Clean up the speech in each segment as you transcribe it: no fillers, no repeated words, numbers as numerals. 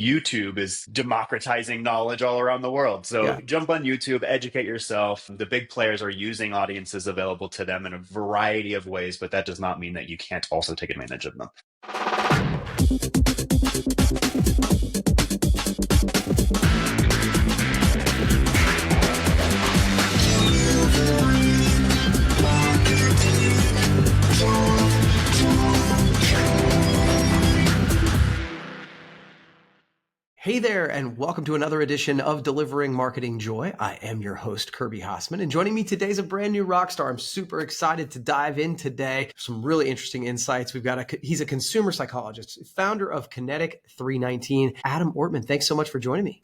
YouTube is democratizing knowledge all around the world. So Yeah. jump on YouTube, educate yourself. The big players are using audiences available to them in a variety of ways, but that does not mean that you can't also take advantage of them. Hey there, and welcome to another edition of Delivering Marketing Joy. I am your host, Kirby Hassman, and joining me today is a brand new rock star. I'm super excited to dive in today. Some really interesting insights. He's a consumer psychologist, founder of Kinetic 319, Adam Ortman. Thanks so much for joining me.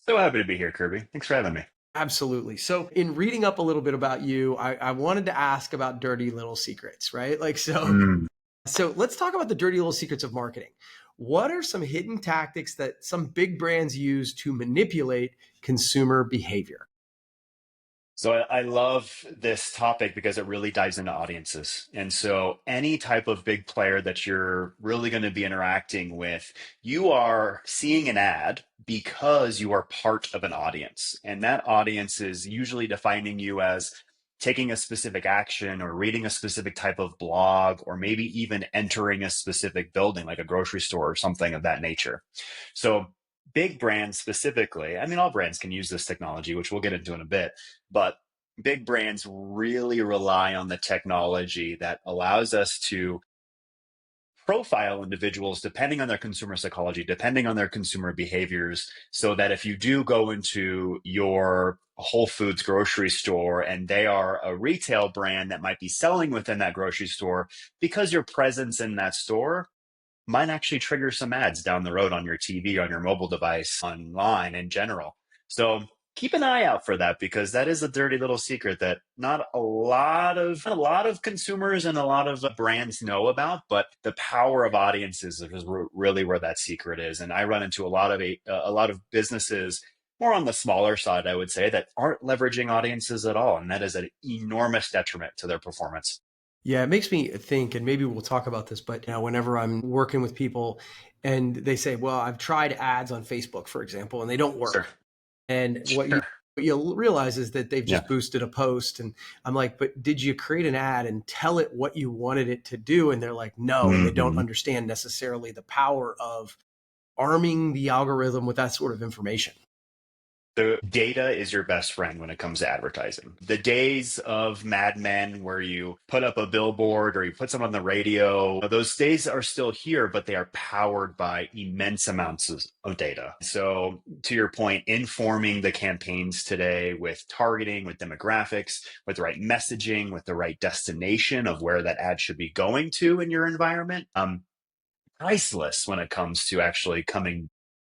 So happy to be here, Kirby. Thanks for having me. Absolutely. So in reading up a little bit about you, I wanted to ask about dirty little secrets, right? So let's talk about the dirty little secrets of marketing. What are some hidden tactics that some big brands use to manipulate consumer behavior? So I love this topic because it really dives into audiences. And so any type of big player that you're really going to be interacting with, you are seeing an ad because you are part of an audience. And that audience is usually defining you as taking a specific action or reading a specific type of blog, or maybe even entering a specific building like a grocery store or something of that nature. So big brands specifically, I mean, all brands can use this technology, which we'll get into in a bit, but big brands really rely on the technology that allows us to profile individuals depending on their consumer psychology, depending on their consumer behaviors, so that if you do go into your Whole Foods grocery store and they are a retail brand that might be selling within that grocery store, because your presence in that store might actually trigger some ads down the road on your TV, on your mobile device, online in general. So keep an eye out for that, because that is a dirty little secret that not a lot of consumers and a lot of brands know about, but the power of audiences is really where that secret is. And I run into a lot of businesses more on the smaller side, I would say, that aren't leveraging audiences at all, and that is an enormous detriment to their performance. Yeah, it makes me think, and maybe we'll talk about this, but whenever I'm working with people and they say, well, I've tried ads on Facebook, for example, and they don't Sure. work. And Sure. what you'll realize is that they've Yeah. just boosted a post. And I'm like, but did you create an ad and tell it what you wanted it to do? And they're like, no. And they don't Mhm. understand necessarily the power of arming the algorithm with that sort of information. The data is your best friend when it comes to advertising. The days of Mad Men where you put up a billboard or you put something on the radio, those days are still here, but they are powered by immense amounts of data. So to your point, informing the campaigns today with targeting, with demographics, with the right messaging, with the right destination of where that ad should be going to in your environment, priceless when it comes to actually coming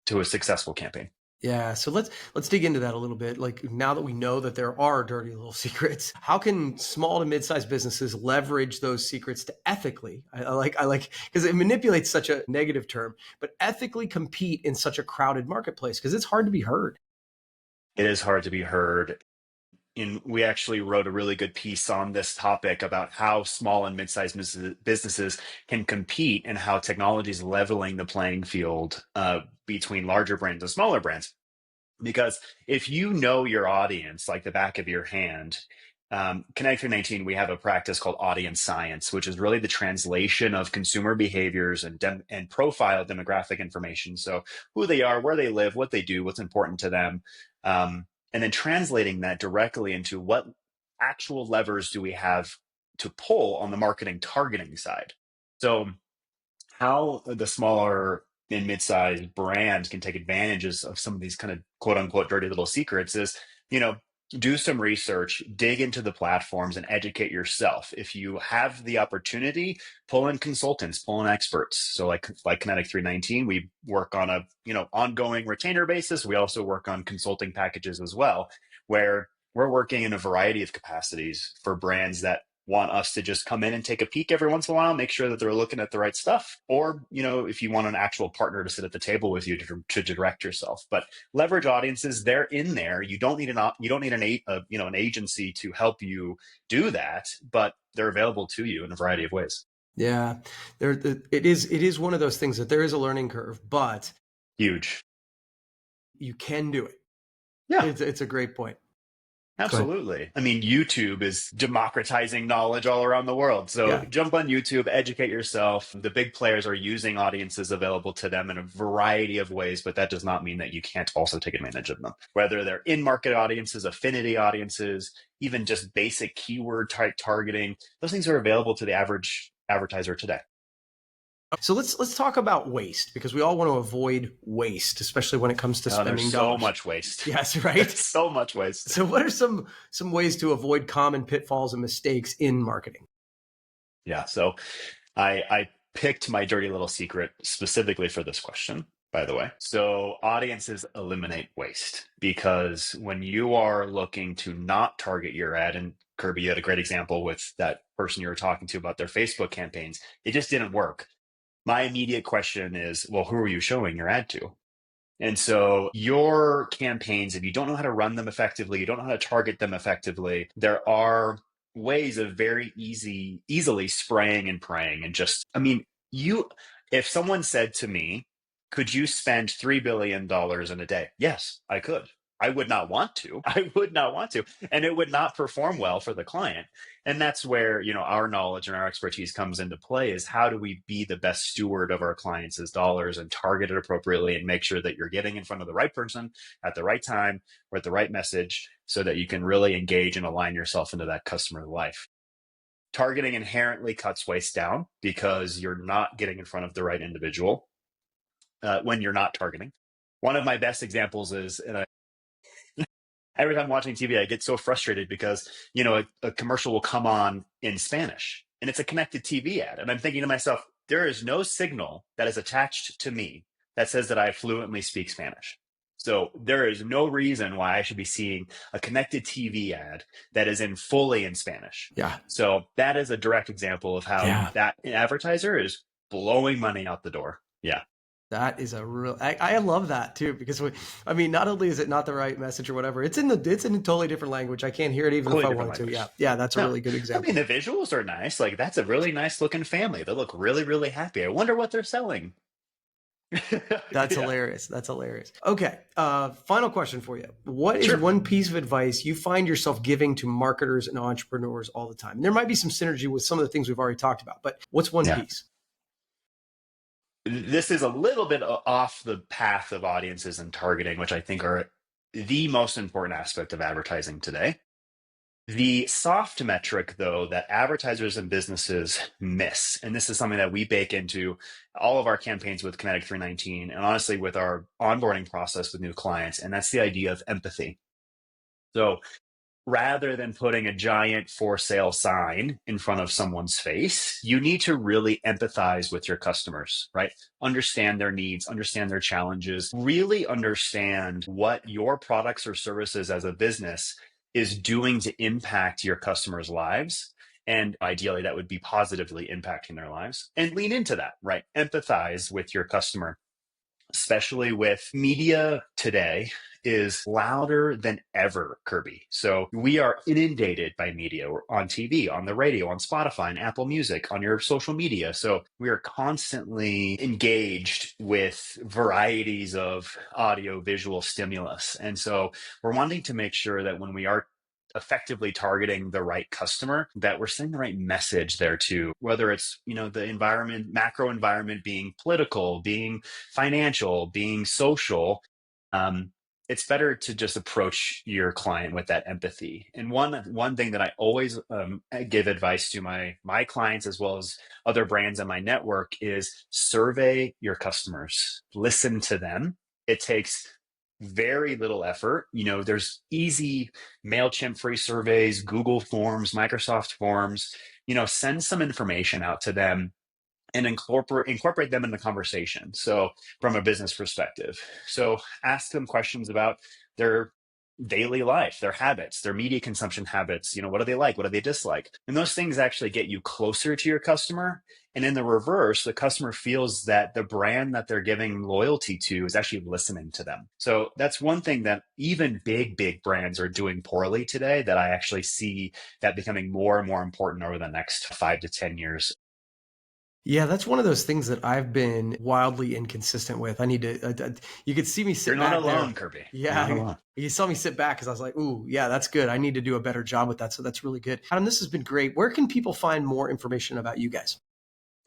to a successful campaign. Yeah, so let's dig into that a little bit. Like now that we know that there are dirty little secrets, how can small to mid-sized businesses leverage those secrets to ethically? I like because it manipulates such a negative term, but ethically compete in such a crowded marketplace because it's hard to be heard. It is hard to be heard. We actually wrote a really good piece on this topic about how small and mid-sized businesses can compete and how technology is leveling the playing field between larger brands and smaller brands. Because if you know your audience like the back of your hand, Connect 19, we have a practice called audience science, which is really the translation of consumer behaviors and profile demographic information. So who they are, where they live, what they do, what's important to them, and then translating that directly into what actual levers do we have to pull on the marketing targeting side. So how the smaller and mid-sized brands can take advantages of some of these kind of quote unquote dirty little secrets is, you know, do some research, dig into the platforms and educate yourself. If you have the opportunity, pull in consultants, pull in experts. So like Kinetic 319, we work on a, ongoing retainer basis. We also work on consulting packages as well, where we're working in a variety of capacities for brands that want us to just come in and take a peek every once in a while, make sure that they're looking at the right stuff. Or, if you want an actual partner to sit at the table with you to direct yourself, but leverage audiences, they're in there. You don't need an agency to help you do that, but they're available to you in a variety of ways. Yeah, it is one of those things that there is a learning curve, but Huge. You can do it. Yeah. It's a great point. Go ahead. Absolutely. I mean, YouTube is democratizing knowledge all around the world. So Yeah. jump on YouTube, educate yourself. The big players are using audiences available to them in a variety of ways, but that does not mean that you can't also take advantage of them. Whether they're in market audiences, affinity audiences, even just basic keyword type targeting, those things are available to the average advertiser today. So let's talk about waste, because we all want to avoid waste, especially when it comes to Oh, there's spending so dollars. much waste. Yes, right. There's so much waste. So what are some ways to avoid common pitfalls and mistakes in marketing? Yeah. So I picked my dirty little secret specifically for this question, by the way. So audiences eliminate waste, because when you are looking to not target your ad, and Kirby, you had a great example with that person you were talking to about their Facebook campaigns, it just didn't work. My immediate question is, well, who are you showing your ad to? And so your campaigns, if you don't know how to run them effectively, you don't know how to target them effectively, there are ways of very easily spraying and praying. And just, I mean, if someone said to me, could you spend $3 billion in a day? Yes, I could. I would not want to. I would not want to. And it would not perform well for the client. And that's where, our knowledge and our expertise comes into play, is how do we be the best steward of our clients' dollars and target it appropriately and make sure that you're getting in front of the right person at the right time with the right message, so that you can really engage and align yourself into that customer life. Targeting inherently cuts waste down because you're not getting in front of the right individual when you're not targeting. One of my best examples is, every time watching TV, I get so frustrated because, a commercial will come on in Spanish and it's a connected TV ad. And I'm thinking to myself, there is no signal that is attached to me that says that I fluently speak Spanish. So there is no reason why I should be seeing a connected TV ad that is fully in Spanish. Yeah. So that is a direct example of how that advertiser is blowing money out the door. Yeah. That is a real. I love that too, because not only is it not the right message or whatever, it's in a totally different language. I can't hear it even if I want to. Yeah, that's a really good example. I mean, the visuals are nice. Like, that's a really nice looking family. They look really, really happy. I wonder what they're selling. That's hilarious. That's hilarious. Okay. Final question for you. What is one piece of advice you find yourself giving to marketers and entrepreneurs all the time? And there might be some synergy with some of the things we've already talked about, but what's one piece? This is a little bit off the path of audiences and targeting, which I think are the most important aspect of advertising today. The soft metric, though, that advertisers and businesses miss, and this is something that we bake into all of our campaigns with Kinetic 319, and honestly with our onboarding process with new clients, and that's the idea of empathy. So rather than putting a giant for sale sign in front of someone's face, you need to really empathize with your customers, right? Understand their needs, understand their challenges, really understand what your products or services as a business is doing to impact your customers' lives. And ideally, that would be positively impacting their lives, and lean into that, right? Empathize with your customer, especially with media today is louder than ever, Kirby. So we are inundated by media on TV, on the radio, on Spotify, and Apple Music, on your social media. So we are constantly engaged with varieties of audio visual stimulus. And so we're wanting to make sure that when we are effectively targeting the right customer, that we're sending the right message there too, whether it's, the environment, macro environment being political, being financial, being social. It's better to just approach your client with that empathy. And one thing that I always give advice to my clients, as well as other brands in my network, is survey your customers, listen to them. It takes very little effort. There's easy MailChimp free surveys, Google Forms, Microsoft Forms. Send some information out to them and incorporate them in the conversation. So from a business perspective, so ask them questions about their daily life, their habits, their media consumption habits. What do they like? What do they dislike? And those things actually get you closer to your customer. And in the reverse, the customer feels that the brand that they're giving loyalty to is actually listening to them. So that's one thing that even big brands are doing poorly today, that I actually see that becoming more and more important over the next 5 to 10 years. Yeah, that's one of those things that I've been wildly inconsistent with. I need to, you could see me You're sit not back alone, there. Kirby. You're not Yeah, alone. you saw me sit back because I was like, ooh, yeah, that's good. I need to do a better job with that. So that's really good. Adam, this has been great. Where can people find more information about you guys?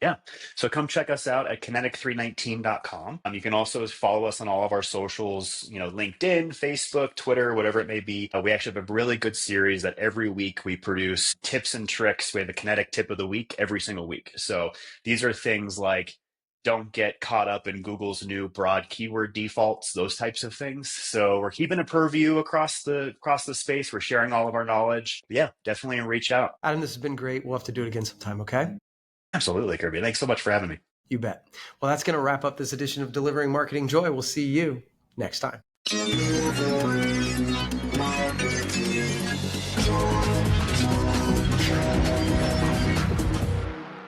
Yeah. So come check us out at kinetic319.com. You can also follow us on all of our socials, LinkedIn, Facebook, Twitter, whatever it may be. We actually have a really good series that every week we produce tips and tricks. We have a kinetic tip of the week every single week. So these are things like don't get caught up in Google's new broad keyword defaults, those types of things. So we're keeping a purview across the space. We're sharing all of our knowledge. Yeah, definitely reach out. Adam, this has been great. We'll have to do it again sometime, okay? Absolutely, Kirby. Thanks so much for having me. You bet. Well, that's going to wrap up this edition of Delivering Marketing Joy. We'll see you next time.